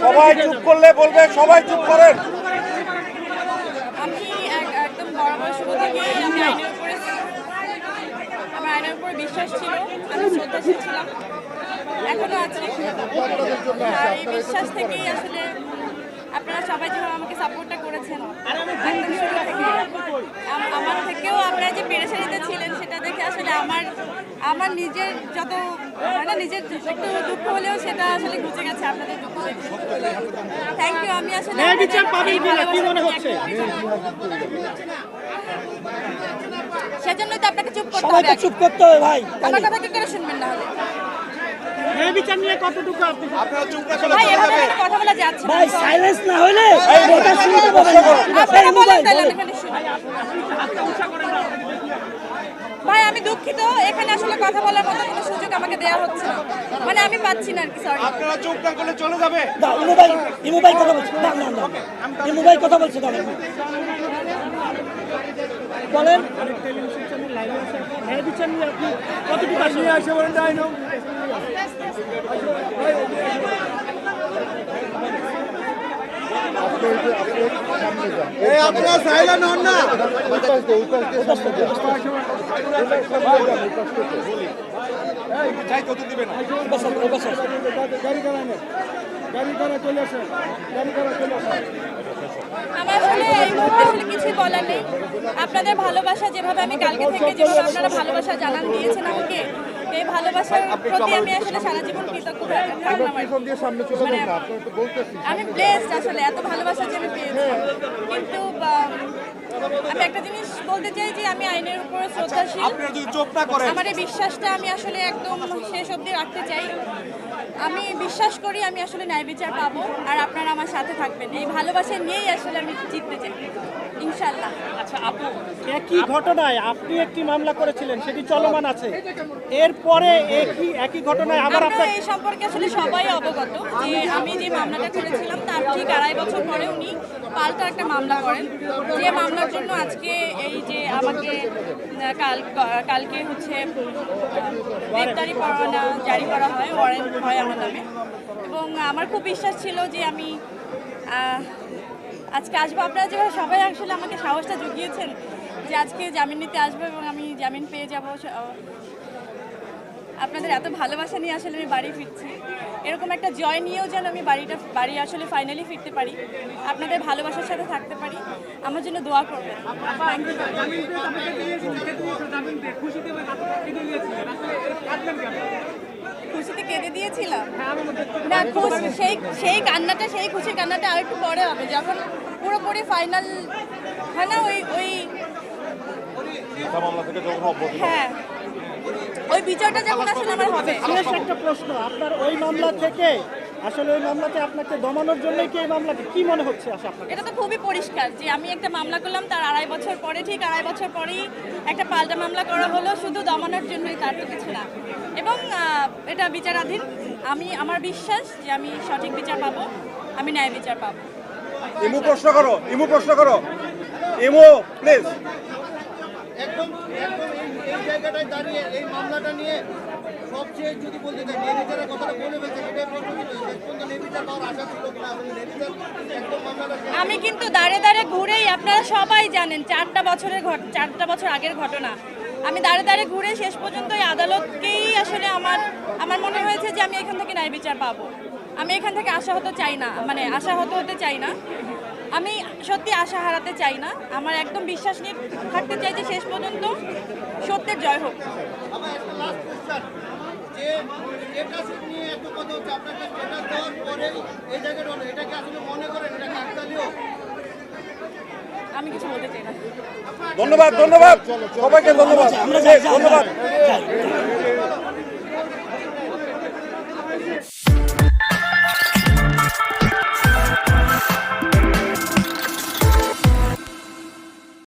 সবাই চুপ করলে বলবে সবাই চুপ করেন। আমি একদম বরাবর শুরু থেকেই আমি আমার আইনের উপর বিশ্বাস ছিল, আমি শ্রদ্ধাশীল ছিলাম, এখনো আছি। আর এই বিশ্বাস থেকেই আসলে আপনারা সবাই যেভাবে আমাকে সাপোর্টটা করেছেন একদম শুরু থেকে, আমার থেকেও আপনারা যে পেরেশানিতে ছিলেন সেটা দেখে আসলে আমার নিজের যত মানে নিজের একটু দুঃখ হলেও সেটা আসলে ঘুচে গেছে আপনাদের দুঃখ দেখে। Thank you. আমি আসলে সেজন্যই তো আপনাকে চুপ করতে হবে। চুপ করতে হবে ভাই, আমার কথা কি করে শুনবেন না হলে? ন্যায় বিচার নিয়ে কতটুকু আপনারা চুপ না করলে ভাই চলে এভাবে যাবে। কথা বলা যাচ্ছে না। ভাই সাইলেন্স না হলে কথা শুনতে পাবেন না। আপনারা বলেন তাহলে আমি এখানে শুনি। ভাই আমি দুঃখিত, এখানে আসলে কথা বলার মতো কোনো সুযোগ আমাকে দেওয়া হচ্ছে না, মানে আমি পাচ্ছি না আর কি। সরি। আপনারা চুপ না করলে চলে যাবে। ইমু ভাই কথা বলছে, না না না ইমু ভাই কথা বলছে, বলেন টেলিভিশন চ্যানেল লাইভে আছে, ন্যায় বিচার নিয়ে আপনি কতটুকু আসে বলেন তাই না? আপনারা সাইলেন্ট হন না। যাই কত দিবে না। আমার আসলে এই মুহূর্তে আসলে কিছুই বলার নেই। আপনাদের ভালোবাসা যেভাবে আমি কালকে থেকে যেভাবে আপনারা ভালোবাসা জানান দিয়েছেন আমাকে, এই ভালোবাসার প্রতি আমি আসলে সারা জীবন কৃতজ্ঞ থাকবো। আমি ব্লেসড আসলে এত ভালোবাসা যে আমি পেয়েছি। কিন্তু আমি একটা জিনিস বলতে চাই যে আমি আইনের উপর শ্রদ্ধাশীল। আপনারা যদি চুপ না করেন, আমার এই বিশ্বাসটা আমি আসলে একদম শেষ অবধি রাখতে চাই। আমি বিশ্বাস করি আমি আসলে ন্যায় বিচার পাবো, আর আপনারা আমার সাথে থাকবেন। এই ভালোবাসা নিয়েই আসলে আমি জিততে চাই ইনশাল্লাহ। আচ্ছা আপু, একই ঘটনায় আপনি একটি মামলা করেছিলেন, সেটি চলমান আছে, এরপরে একই ঘটনায় আবার আমরা এই সম্পর্কে আসলে সবাই অবগত যে আমি যে মামলাটা করেছিলাম তার ঠিক 2.5 বছর পরে উনি পাল্টা একটা মামলা করেন, যে মামলার জন্য আজকে এই যে আমাকে কালকে হচ্ছে গ্রেপ্তারি পরোয়ানা জারি করা হয়, ওয়ারেন্ট হয় আমার নামে। এবং আমার খুব বিশ্বাস ছিল যে আমি আজকে আসবো। আপনারা যেভাবে সবাই আসলে আমাকে সাহসটা জুগিয়েছেন যে আজকে জামিন নিতে আসবো এবং আমি জামিন পেয়ে যাব, আপনাদের এত ভালোবাসা নিয়ে আসলে আমি বাড়ি ফিরছি। এরকম একটা জয় নিয়েও যেন আমি বাড়ি আসলে ফাইনালি ফিরতে পারি, আপনাদের ভালোবাসার সাথে থাকতে পারি, আমার জন্য দোয়া করবেন। খুশিতে কেঁদে দিয়েছিলাম না, সেই কান্নাটা, সেই খুশির কান্নাটা আর একটু পরে হবে, যখন পুরোপুরি ফাইনাল হয় না ওই হ্যাঁ ওই বিচারটা যখন আসলে আমার হবে। শেষ একটা প্রশ্ন, আপনার ওই মামলা থেকে আসলে ওই মামলাতে আপনাকে দমানোর জন্যই কি এই মামলাকে কি মনে হচ্ছে? আশা আপনার এটা তো খুবই পরিষ্কার যে আমি একটা মামলা করলাম, তার 2.5 বছর পরে, ঠিক 2.5 বছর পরেই একটা পাল্টা মামলা করা হলো শুধু দমানোর জন্যই, তার তো কিছু না। এবং এটা বিচারাধীন। আমার বিশ্বাস যে আমি সঠিক বিচার পাবো, আমি ন্যায় বিচার পাবো। ইমু প্রশ্ন করো, ইমু প্লিজ। একদম এই জায়গাটায় দাঁড়িয়ে এই মামলাটা নিয়ে সবচেয়ে যদি বলতে চাই নেভিচারের কথাটা বলে ফেলছে, এটাই প্রশ্ন ছিল শেষ পর্যন্ত নেভিচার পাওয়ার আশা ছিল কিনা? আসলে নেভিচার একদম মামলাটা আমি কিন্তু দাঁড়ে দাঁড়ে ঘুরেই, আপনারা সবাই জানেন 4টা বছর আগের ঘটনা, আমি দাঁড়ে দাঁড়ে ঘুরে শেষ পর্যন্ত এই আদালতকেই আসলে আমার মনে হয়েছে যে আমি এখান থেকে ন্যায় বিচার পাবো। আমি এখান থেকে আশাহত চাই না, মানে আশাহত হতে চাই না, আমি সত্যি আশা হারাতে চাই না। আমার একদম বিশ্বাস নিয়ে থাকতে চাই যে শেষ পর্যন্ত সত্যের জয় হোক। আমার একটা লাস্ট কোশ্চেন, যে স্ট্যাটাস নিয়ে এত কথা হচ্ছে, আপনাকে স্ট্যাটাস দেওয়ার পরে এই জায়গাটা হলো, এটা কি আসলে মনে করেন এটা কাকতালীয়? আমি কিছু বলতে চাই না। ধন্যবাদ, সবাইকে ধন্যবাদ।